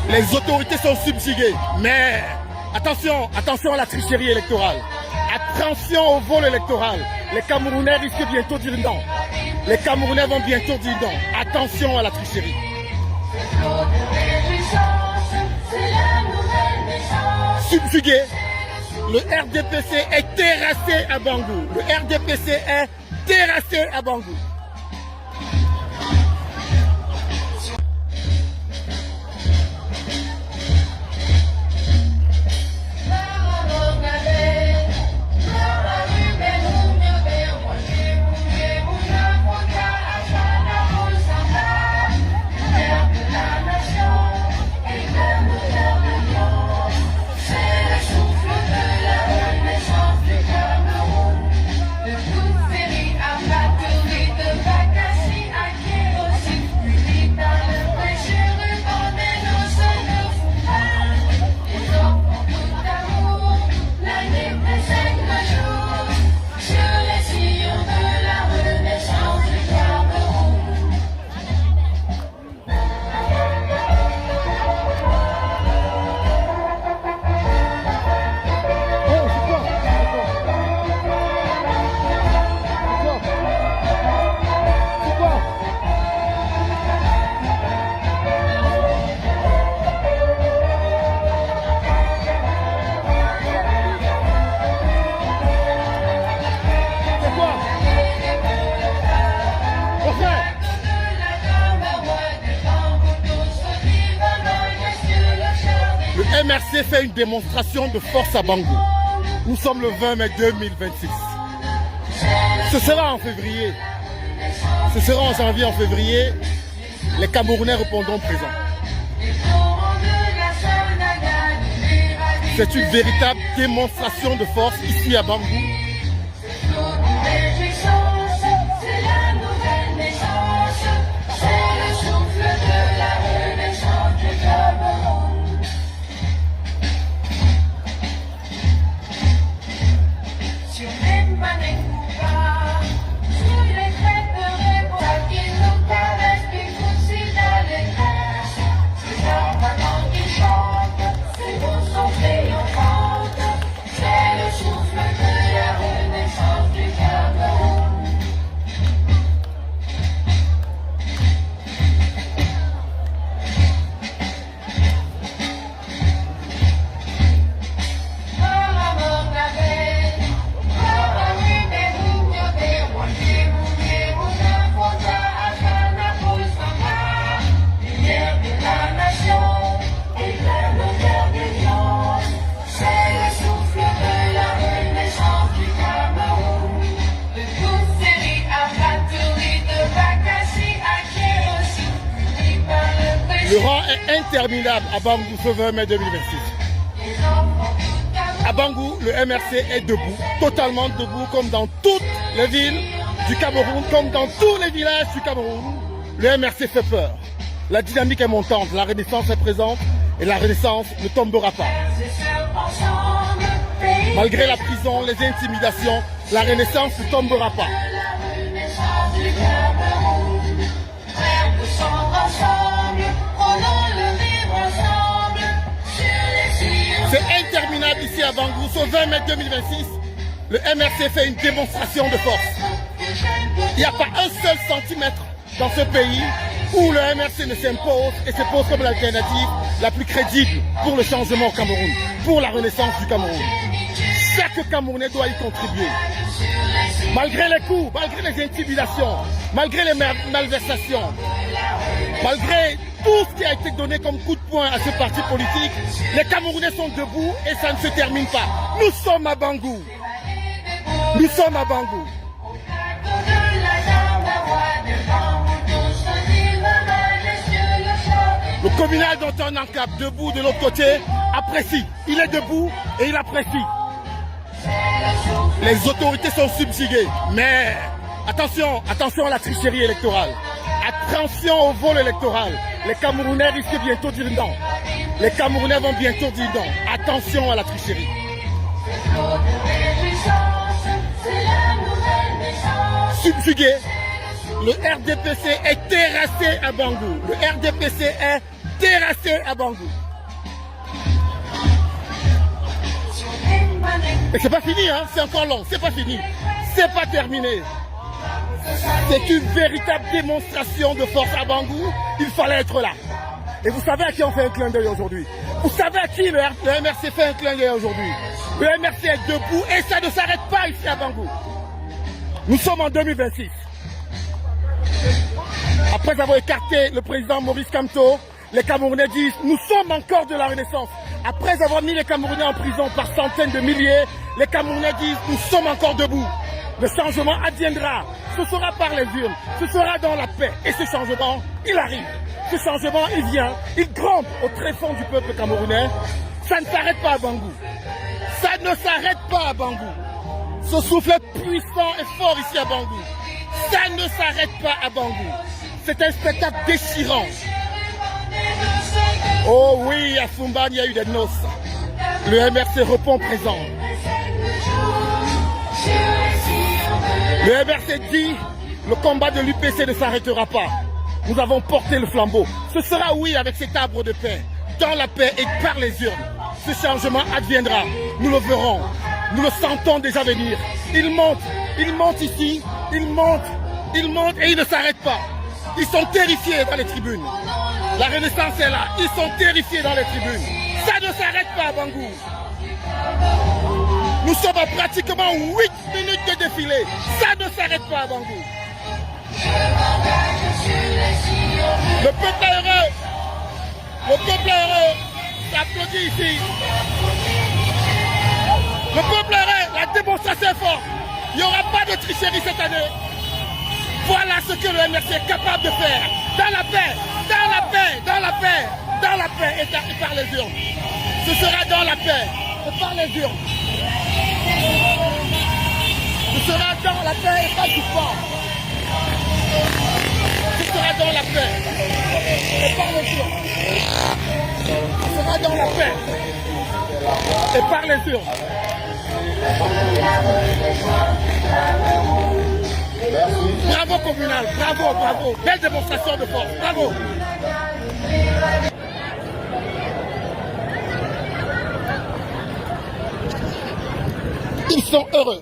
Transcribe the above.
Les autorités sont subjuguées, mais attention, attention à la tricherie électorale. Attention au vol électoral. Les Camerounais risquent bientôt de dire non. Les Camerounais vont bientôt dire non. Attention à la tricherie. Subjugué. Le RDPC est terrassé à Bangou. Le RDPC est terrassé à Bangou. MRC fait une démonstration de force à Bangou. Nous sommes le 20 mai 2026. Ce sera en février. Ce sera en janvier, en février. Les Camerounais répondront présent. C'est une véritable démonstration de force ici à Bangou. Le rang est interminable à Bangou ce 20 mai 2026. À Bangou, le MRC est debout, totalement debout, comme dans toutes les villes du Cameroun, comme dans tous les villages du Cameroun. Le MRC fait peur. La dynamique est montante, la renaissance est présente et la renaissance ne tombera pas. Malgré la prison, les intimidations, la renaissance ne tombera pas. C'est interminable ici à Bangou. Ce 20 mai 2026, le MRC fait une démonstration de force. Il n'y a pas un seul centimètre dans ce pays où le MRC ne s'impose et se pose comme l'alternative la plus crédible pour le changement au Cameroun, pour la renaissance du Cameroun. Chaque Camerounais doit y contribuer. Malgré les coups, malgré les intimidations, malgré les malversations, malgré tout ce qui a été donné comme coup de poing à ce parti politique, les Camerounais sont debout et ça ne se termine pas. Nous sommes à Bangou. Nous sommes à Bangou. Le communal d'Anton Ancap, debout de l'autre côté, apprécie. Il est debout et il apprécie. Les autorités sont subjuguées, mais attention, attention à la tricherie électorale. Attention au vol électoral. Les Camerounais risquent bientôt de dire non. Les Camerounais vont bientôt dire non. Attention à la tricherie. Subjugué. Le RDPC est terrassé à Bangou. Le RDPC est terrassé éclaté à Bangou. Et c'est pas fini, hein, c'est encore long, c'est pas fini. C'est pas terminé. C'est une véritable démonstration de force à Bangou. Il fallait être là. Et vous savez à qui on fait un clin d'œil aujourd'hui? Vous savez à qui le MRC fait un clin d'œil aujourd'hui? Le MRC est debout et ça ne s'arrête pas ici à Bangou. Nous sommes en 2026. Après avoir écarté le président Maurice Kamto, les Camerounais disent « Nous sommes encore de la Renaissance ». Après avoir mis les Camerounais en prison par centaines de milliers, les Camerounais disent « Nous sommes encore debout ». Le changement adviendra. Ce sera par les urnes. Ce sera dans la paix. Et ce changement, il arrive. Ce changement, il vient. Il grimpe au tréfonds du peuple camerounais. Ça ne s'arrête pas à Bangou. Ça ne s'arrête pas à Bangou. Ce souffle est puissant et fort ici à Bangou. Ça ne s'arrête pas à Bangou. C'est un spectacle déchirant. Oh oui, à Fumban, il y a eu des noces. Le MRC répond présent. Le MRC dit, le combat de l'UPC ne s'arrêtera pas. Nous avons porté le flambeau. Ce sera oui avec cet arbre de paix, dans la paix et par les urnes. Ce changement adviendra. Nous le verrons. Nous le sentons déjà venir. Il monte ici, il monte et il ne s'arrête pas. Ils sont terrifiés dans les tribunes. La Renaissance est là. Ils sont terrifiés dans les tribunes. Ça ne s'arrête pas à Bangou. Nous sommes à pratiquement 8 minutes de défilé. Ça ne s'arrête pas à Bangou. Le peuple est heureux. Le peuple est heureux. S'applaudit ici. Le peuple est heureux. La démonstration est forte. Il n'y aura pas de tricherie cette année. Voilà ce que le MRC est capable de faire. Dans la paix, dans la paix, dans la paix, dans la paix et par les urnes. Ce sera dans la paix et par les urnes. Ce sera dans la paix et pas du fort. Ce sera dans la paix et par les urnes. Ce sera dans la paix et par les urnes. Bravo communal, bravo, bravo. Belle démonstration de force, bravo. Ils sont heureux.